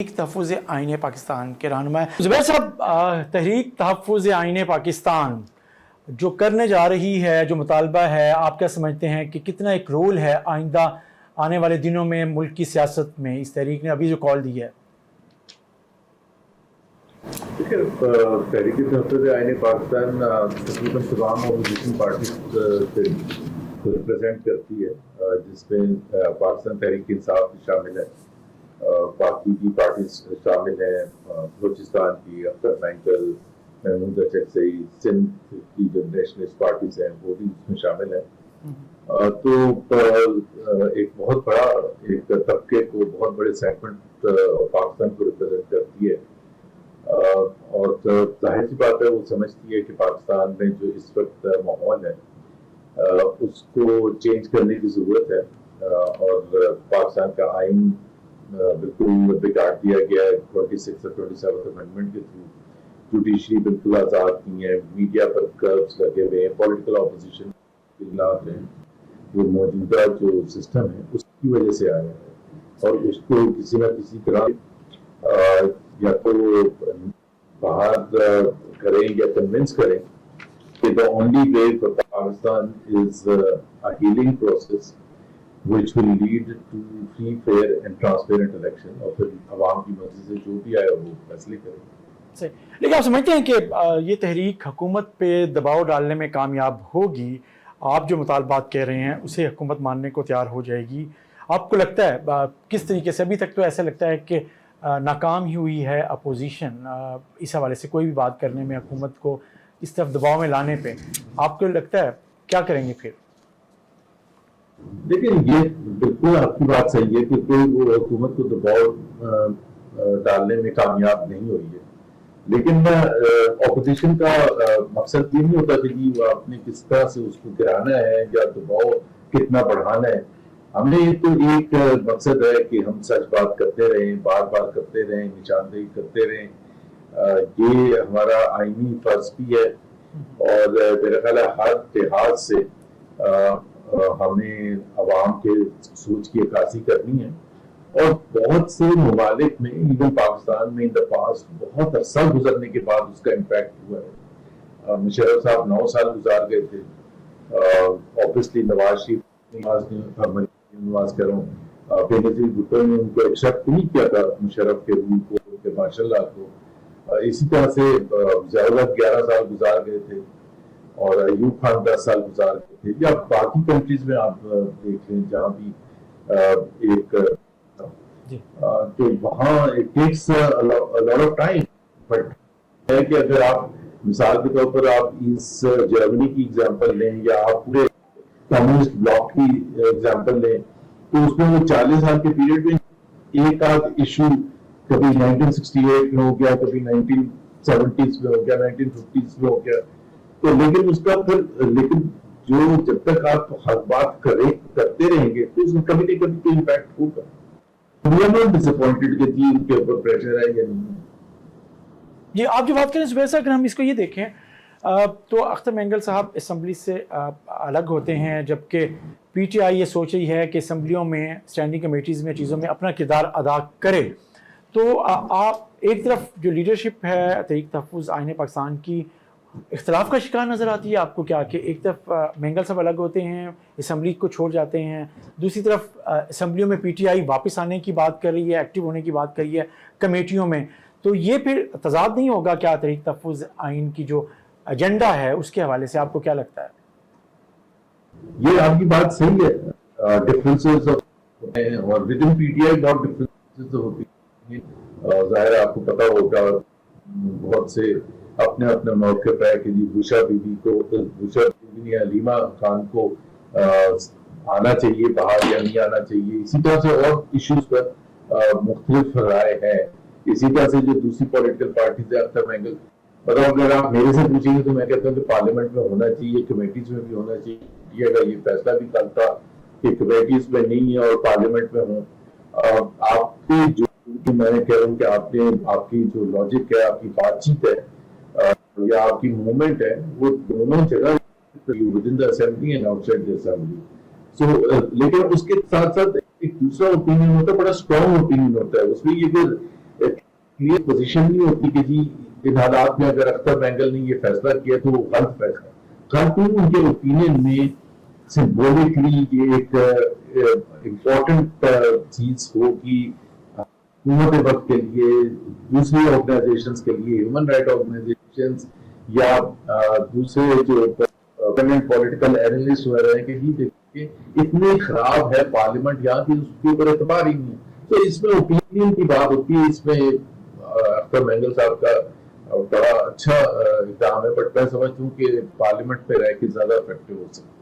तहरीक तहफ़्फ़ुज़ आईन पाकिस्तान के रहनुमा ज़ुबैर साहब, तहरीक तहफ़्फ़ुज़ आईन पाकिस्तान जो करने जा रही है, जो मुतालबा है, आप क्या समझते हैं कि कितना एक रोल है आइंदा आने वाले दिनों में मुल्क की सियासत में इस तहरीक ने अभी जो कॉल दी है? देखिए, तहरीक तहफ़्फ़ुज़ आईन पाकिस्तान तकरीबन तमाम अपोजिशन पार्टी को रिप्रेजेंट करती है, जिसमें पाकिस्तान तहरीक इंसाफ शामिल है, बाकी की पार्टी शामिल हैं, बलूचिस्तान की अख्तर मैंकल, महमूद अचकज़ई, सिंध की जो नेशनलिस्ट पार्टीज हैं वो भी इसमें शामिल हैं। तो एक बहुत बड़ा एक तबके को, बहुत बड़े सेगमेंट पाकिस्तान को रिप्रेजेंट करती है, और जाहिर सी बात है वो समझती है कि पाकिस्तान में जो इस वक्त माहौल है उसको चेंज करने की ज़रूरत है, और पाकिस्तान का आइन बिल्कुल बिगाड़ दिया गया है 26 और 27 अमेंडमेंट के थ्रू। जुडिशरी बिल्कुल आज़ाद नहीं है, मीडिया पर कर्ब्स लगे हुए हैं, पॉलिटिकल ऑपोजिशन के खिलाफ हैं। जो मौजूदा जो सिस्टम है उसकी वजह से आया है, और उसको किसी न किसी तरह या तो बाहर करें या कन्विंस करें कि the only way for Pakistan is a healing process which will lead to free, fair and transparent election, और फिर आवाम की मर्जी से जो भी आया वो फैसले करें। लेकिन आप समझते हैं कि ये तहरीक हुकूमत पे दबाव डालने में कामयाब होगी? आप जो मुतालबात कह रहे हैं उसे हुकूमत मानने को तैयार हो जाएगी? आपको लगता है किस तरीके से? अभी तक तो ऐसा लगता है कि नाकाम ही हुई है अपोजिशन इस हवाले से कोई भी बात करने में, हुकूमत को इस तरफ दबाव में लाने पे। आपको लगता है क्या करेंगे फिर? देखिए, ये बिल्कुल आपकी बात सही है कि कोई वो हुकूमत को दबाव डालने में कामयाब नहीं हुई है, लेकिन ऑपोजिशन का मकसद ये नहीं होता कि वो आपने किस तरह से उसको गिराना है या दबाव कितना बढ़ाना है। हमने तो एक मकसद है कि हम सच बात करते रहें, बार बार करते रहें, निशानदेही करते रहें। ये हमारा आईनी फर्ज भी है, और मेरा ख्याल है हर लिहाज से हमें अवाम के सोच की अक्कासी करनी है। और बहुत से ममालिक में, इवन पाकिस्तान में इन द पास्ट बहुत अरसा गुजरने के बाद उसका इम्पैक्ट हुआ है। मुशर्रफ साहब 9 साल गुजार गए थे, ऑब्वियसली नवाज शरीफ नवाज कह रहा हूँ, बेनज़ीर भुट्टो ने उनको एक्सेप्ट नहीं किया था मुशर्रफ के रूल को, उनके माशाल्लाह को। इसी तरह से ज़ियाउल्लाह 11 साल गुजार गए थे, और अयूब खान 10 साल गुजार गए थे, या बाकी कंट्रीज में आप देख लें जहाँ भी एक तो वहाँ it takes a lot of time. But है कि अगर आप मिसाल के तौर पर आप इस जर्मनी की एग्जांपल लें, या आप पूरे कम्युनिस्ट ब्लॉक की एग्जांपल लें, तो उसमें वो 40 साल के पीरियड में एक आध इशू कभी 1968 में हो गया, कभी 1970s में हो गया, 1950s में हो गया। तो लेकिन उसका फिर जो जब तक आप हर बात करते रहेंगे तो उसमें कभी न कभी कोई इम्पैक्ट होगा। We are not disappointed कि जी उनके ऊपर प्रेशर है या नहीं। ये आप जो बात करें सुबह से, अगर हम इसको ये देखें तो अख्तर मैंगल साहब असम्बली से अलग होते हैं, जबकि पीटीआई ये सोच रही है कि असम्बलियों में, स्टैंडिंग कमेटीज़ में, चीज़ों में अपना किरदार अदा करे। तो आप एक तरफ जो लीडरशिप है तहरीक तहफ़्फ़ुज़ आईन पाकिस्तान की इख्तलाफ का शिकार नज़र आती है आपको क्या, कि एक तरफ मैंगल साहब अलग होते हैं, असम्बली को छोड़ जाते हैं, दूसरी तरफ असम्बलियों में पीटीआई वापस आने की बात कर रही है, एक्टिव होने की बात कर रही है कमेटियों में। तो ये फिर तज़ाद नहीं होगा क्या तहरीक तहफ़्फ़ुज़ आईन की जो एजेंडा है उसके हवाले से? आपको क्या लगता है? ये आपकी बात सही है, डिफरेंसेस और विद इन पीटीआई बहुत डिफरेंसेस होती हैं। ज़ाहिर है आपको पता होगा बहुत से अपने अपने मौके पर है कि जी बुशा बीबी या हलीमा खान को आना चाहिए बाहर या नहीं आना चाहिए। इसी तरह से और इश्यूज पर मुख्तलिफ राय है। इसी तरह से जो दूसरी पॉलिटिकल पार्टी है, अख्तर मैंगल, मतलब अगर आप मेरे से पूछेंगे तो मैं कहता हूँ कि पार्लियामेंट में होना चाहिए, कमेटीज में भी होना चाहिए। अगर ये फैसला भी करता कि कमेटीज में नहीं है और पार्लियामेंट में हो, आपकी जो मैंने कह रहा हूँ कि आपकी जो लॉजिक है, आपकी बातचीत है या आपकी मूवमेंट है, वो दोनों जगह with in the assembly and outside the assembly. So लेकिन उसके साथ साथ एक दूसरा ओपिनियन होता है, बड़ा स्ट्रॉन्ग ओपिनियन होता है। उसमें ये फिर کلیئر پوزیشن نہیں ہوتی کہ جی ان حالات میں اگر اختر مینگل نے یہ فیصلہ کیا تو وہ غلط فیصلہ، غلط نہیں، ان کے اوپینین میں سمبولکلی یہ ایک امپورٹنٹ چیز ہوگی حکومت وقت کے لیے، دوسری آرگنائزیشنز کے لیے، ہیومن رائٹ آرگنائزیشنز یا دوسرے جو پولیٹیکل اینالسٹ وغیرہ ہیں کہ جی دیکھیے اتنے خراب ہے پارلیمنٹ یہاں کی، اس کے اوپر اعتبار ہی نہیں ہے. تو اس میں اوپینین کی بات ہوتی ہے. اس میں اختر مینگل صاحب کا بڑا اچھا اقدام ہے، بٹ میں سمجھتا ہوں کہ پارلیمنٹ پہ رہ کے زیادہ افیکٹو ہو سکتا ہے.